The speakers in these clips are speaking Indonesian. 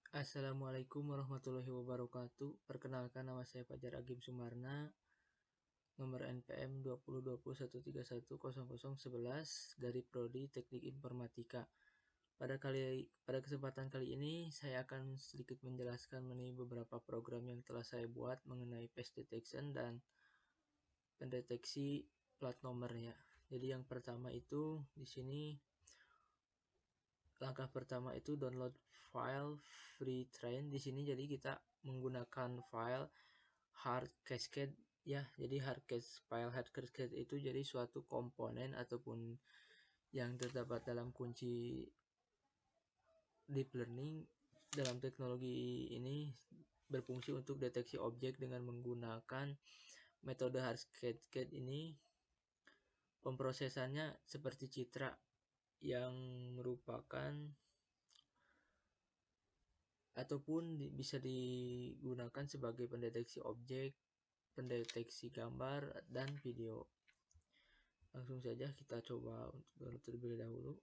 Assalamualaikum warahmatullahi wabarakatuh. Perkenalkan, nama saya Fajar Agim Sumarna, nomor NPM 202013100011 dari Prodi Teknik Informatika. Pada kesempatan kali ini saya akan sedikit menjelaskan mengenai beberapa program yang telah saya buat mengenai face detection dan pendeteksi plat nomor ya. Jadi yang pertama itu di sini langkah pertama itu download file free train. Di sini jadi kita menggunakan file hard cascade ya. Jadi file hard cascade itu jadi suatu komponen ataupun yang terdapat dalam kunci deep learning. Dalam teknologi ini berfungsi untuk deteksi objek dengan menggunakan metode hard cascade ini. Pemrosesannya seperti citra yang merupakan ataupun bisa digunakan sebagai pendeteksi objek, pendeteksi gambar dan video. Langsung saja kita coba untuk download terlebih dahulu.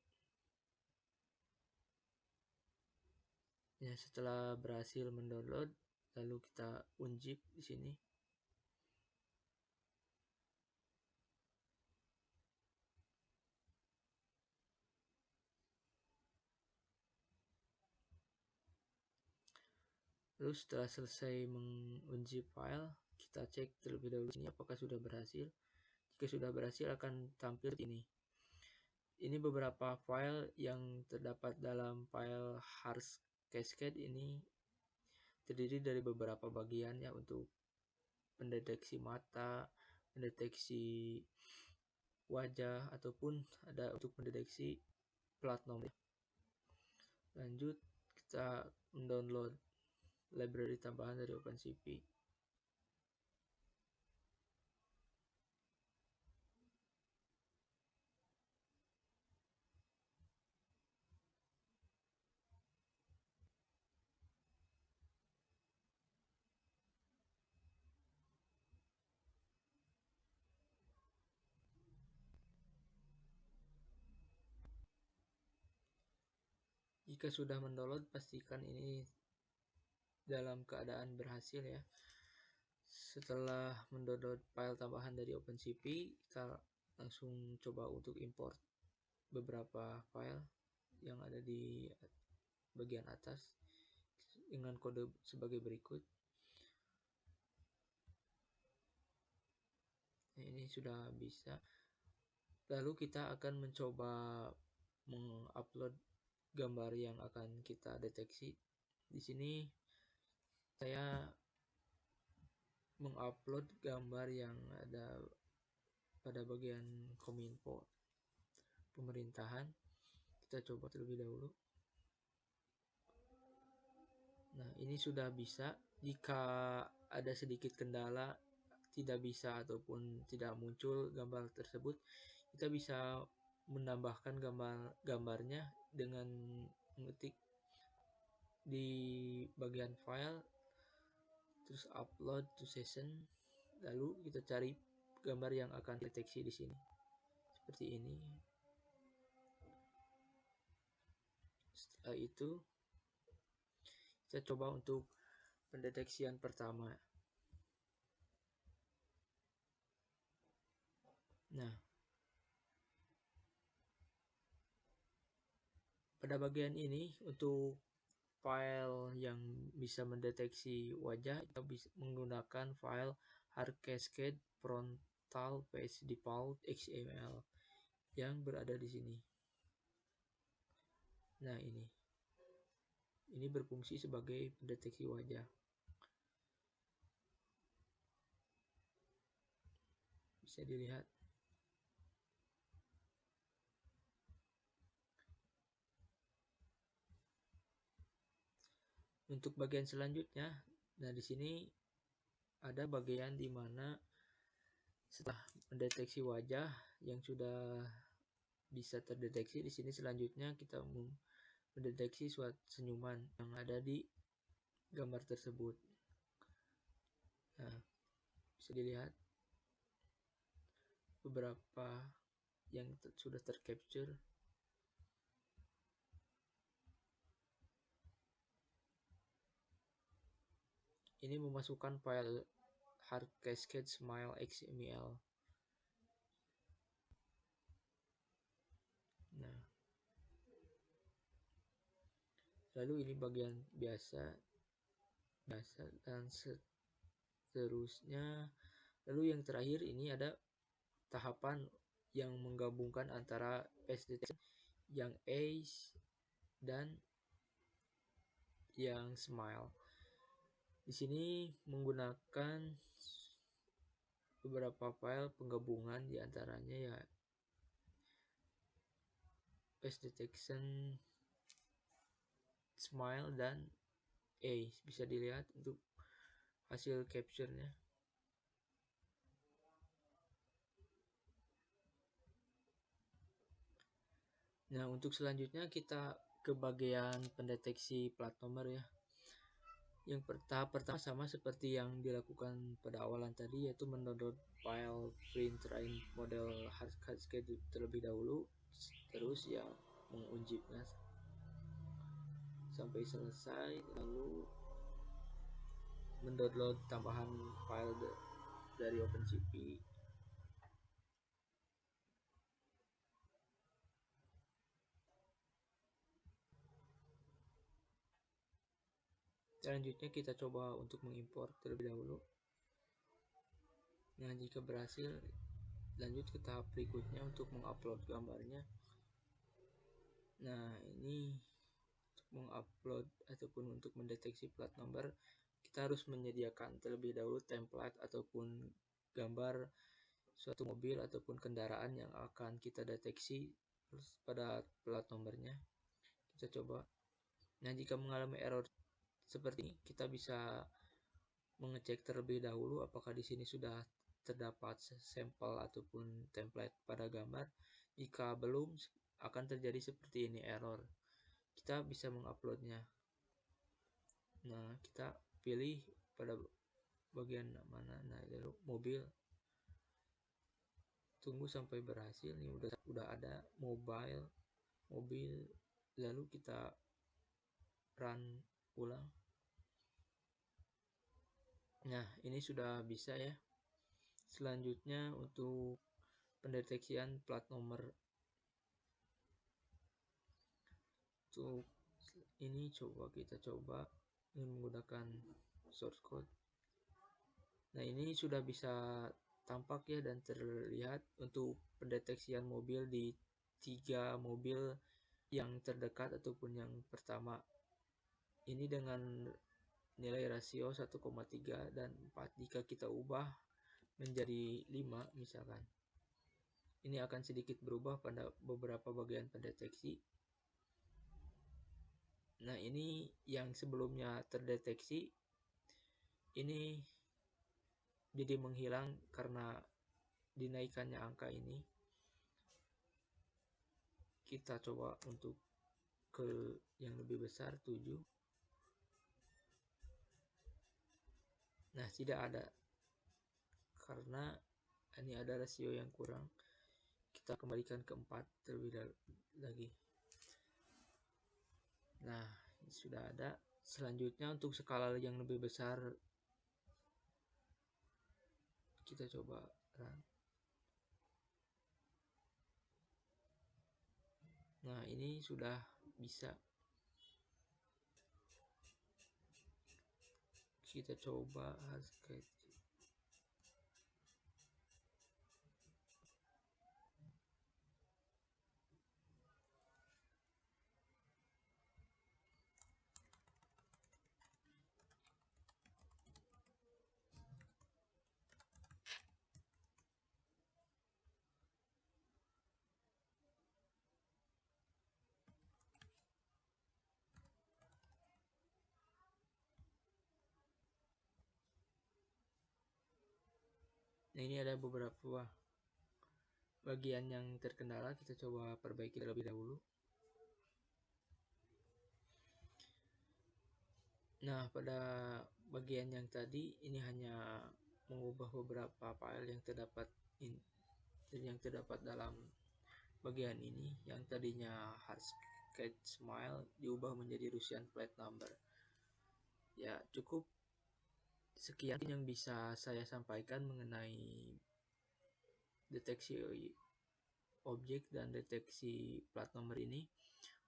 Ya, setelah berhasil mendownload, lalu kita unzip di sini. Lalu setelah selesai mengunzip file, kita cek terlebih dahulu ini apakah sudah berhasil. Jika sudah berhasil akan tampil ini. Ini beberapa file yang terdapat dalam file hard cascade ini terdiri dari beberapa bagian ya, untuk pendeteksi mata, pendeteksi wajah, ataupun ada untuk pendeteksi plat nomor. Lanjut, kita mendownload library tambahan dari OpenCV. Jika sudah mendownload, pastikan ini dalam keadaan berhasil ya. Setelah mendownload file tambahan dari OpenCV, kita langsung coba untuk import beberapa file yang ada di bagian atas dengan kode sebagai berikut. Nah, ini sudah bisa. Lalu kita akan mencoba mengupload gambar yang akan kita deteksi. Di sini saya mengupload gambar yang ada pada bagian Kominfo pemerintahan. Kita coba terlebih dahulu. Nah, ini sudah bisa. Jika ada sedikit kendala, tidak bisa ataupun tidak muncul gambar tersebut, kita bisa menambahkan gambarnya dengan mengetik di bagian file, terus upload to session, lalu kita cari gambar yang akan deteksi di sini seperti ini. Setelah itu kita coba untuk pendeteksian pertama. Nah, pada bagian ini untuk file yang bisa mendeteksi wajah, kita bisa menggunakan file hard cascade frontal face default XML yang berada di sini. Nah, ini berfungsi sebagai pendeteksi wajah. Bisa dilihat. Untuk bagian selanjutnya, nah di sini ada bagian di mana setelah mendeteksi wajah yang sudah bisa terdeteksi, di sini selanjutnya kita mendeteksi suatu senyuman yang ada di gambar tersebut. Nah, bisa dilihat beberapa yang sudah tercapture. ini memasukkan file hard cascade smile XML. Nah, lalu ini bagian biasa dan seterusnya. Lalu yang terakhir ini ada tahapan yang menggabungkan antara face detection yang eyes dan yang smile. Di sini menggunakan beberapa file penggabungan, diantaranya ya face detection, smile, dan eyes. Bisa dilihat untuk hasil capture-nya. Nah, untuk selanjutnya kita ke bagian pendeteksi plat nomor ya. Yang tahap pertama sama seperti yang dilakukan pada awalan tadi, yaitu mendownload file print train model hard cascade terlebih dahulu, terus ya mengunjiknya sampai selesai, lalu mendownload tambahan file dari OpenCV. Selanjutnya kita coba untuk mengimpor terlebih dahulu. Nah, jika berhasil, lanjut ke tahap berikutnya untuk mengupload gambarnya. Nah, ini untuk mengupload ataupun untuk mendeteksi plat nomor, kita harus menyediakan terlebih dahulu template ataupun gambar suatu mobil ataupun kendaraan yang akan kita deteksi pada plat nomornya. Kita coba. Nah, jika mengalami error seperti ini, kita bisa mengecek terlebih dahulu apakah di sini sudah terdapat sampel ataupun template pada gambar. Jika belum, akan terjadi seperti ini, error. Kita bisa menguploadnya. Nah, kita pilih pada bagian mana. Nah, lalu mobil. Tunggu sampai berhasil. Nih udah ada mobil. Lalu kita run ulang. Nah, ini sudah bisa ya. Selanjutnya untuk pendeteksian plat nomor. Untuk ini kita coba menggunakan source code. Nah, ini sudah bisa tampak ya dan terlihat untuk pendeteksian mobil di 3 mobil yang terdekat ataupun yang pertama. Ini dengan nilai rasio 1,3 dan 4. Jika kita ubah menjadi 5 misalkan, ini akan sedikit berubah pada beberapa bagian pendeteksi. Nah, ini yang sebelumnya terdeteksi, ini jadi menghilang karena dinaikannya angka ini. Kita coba untuk ke yang lebih besar, 7. Nah, tidak ada karena ini ada rasio yang kurang. Kita kembalikan ke 4 terlebih lagi. Nah, ini sudah ada. Selanjutnya untuk skala yang lebih besar, kita coba run. Nah, ini sudah bisa. Kita coba hardscape. Nah, ini ada beberapa bagian yang terkendala, kita coba perbaiki terlebih dahulu. Nah, pada bagian yang tadi ini hanya mengubah beberapa file yang terdapat dalam bagian ini. Yang tadinya hardscape smile diubah menjadi Russian plate number. Ya, cukup Sekian yang bisa saya sampaikan mengenai deteksi objek dan deteksi plat nomor ini.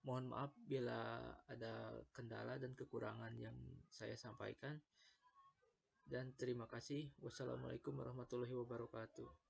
Mohon maaf bila ada kendala dan kekurangan yang saya sampaikan. Dan terima kasih. Wassalamualaikum warahmatullahi wabarakatuh.